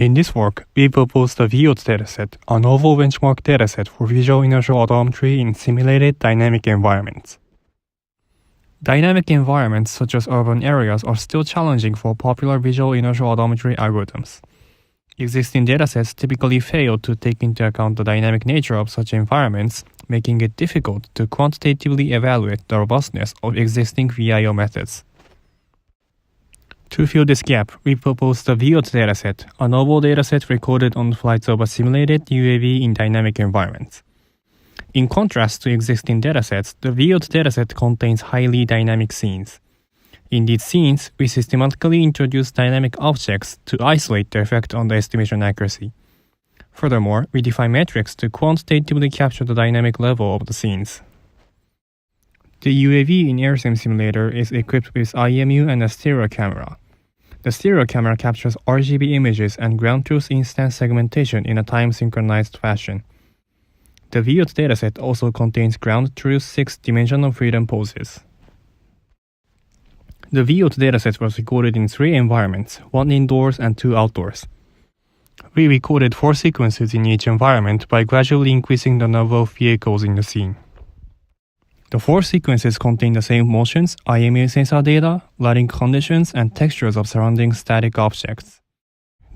In this work, we proposed the VIOT dataset, a novel benchmark dataset for visual inertial odometry in simulated dynamic environments. Dynamic environments such as urban areas are still challenging for popular visual inertial odometry algorithms. Existing datasets typically fail to take into account the dynamic nature of such environments, making it difficult to quantitatively evaluate the robustness of existing VIO methods. To fill this gap, we proposed the VIOT dataset, a novel dataset recorded on flights of a simulated UAV in dynamic environments. In contrast to existing datasets, the VIOT dataset contains highly dynamic scenes. In these scenes, we systematically introduce dynamic objects to isolate their effect on the estimation accuracy. Furthermore, we define metrics to quantitatively capture the dynamic level of the scenes. The UAV in AirSim Simulator is equipped with IMU and a stereo camera. The stereo camera captures RGB images and ground truth instance segmentation in a time-synchronized fashion. The VIOT dataset also contains ground truth 6-dimensional freedom poses. The VIOT dataset was recorded in 3 environments, 1 indoors and 2 outdoors. We recorded 4 sequences in each environment by gradually increasing the number of vehicles in the scene. The 4 sequences contain the same motions, IMU sensor data, lighting conditions, and textures of surrounding static objects.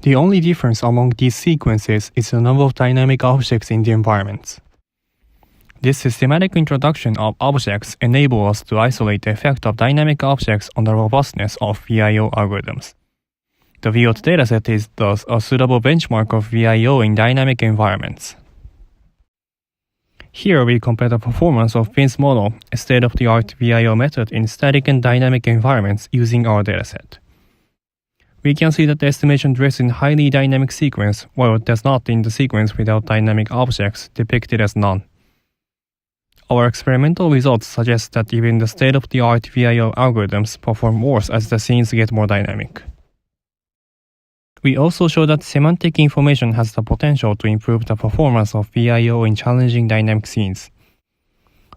The only difference among these sequences is the number of dynamic objects in the environments. This systematic introduction of objects enables us to isolate the effect of dynamic objects on the robustness of VIO algorithms. The VIOT dataset is thus a suitable benchmark of VIO in dynamic environments. Here we compare the performance of Finn's model, a state-of-the-art VIO method in static and dynamic environments using our dataset. We can see that the estimation drifts in highly dynamic sequence, while it does not in the sequence without dynamic objects, depicted as none. Our experimental results suggest that even the state-of-the-art VIO algorithms perform worse as the scenes get more dynamic. We also show that semantic information has the potential to improve the performance of VIO in challenging dynamic scenes.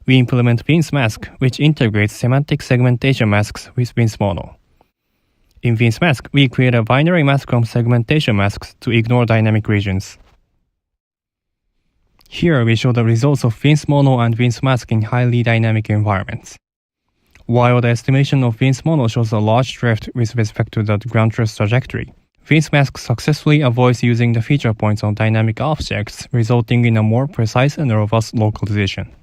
We implement Finn's mask, which integrates semantic segmentation masks with Finn's model. In Finn's mask, we create a binary mask from segmentation masks to ignore dynamic regions. Here we show the results of Finn's model and Finn's mask in highly dynamic environments. While the estimation of Finn's model shows a large drift with respect to the ground truth trajectory, Finn's mask successfully avoids using the feature points on dynamic objects, resulting in a more precise and robust localization.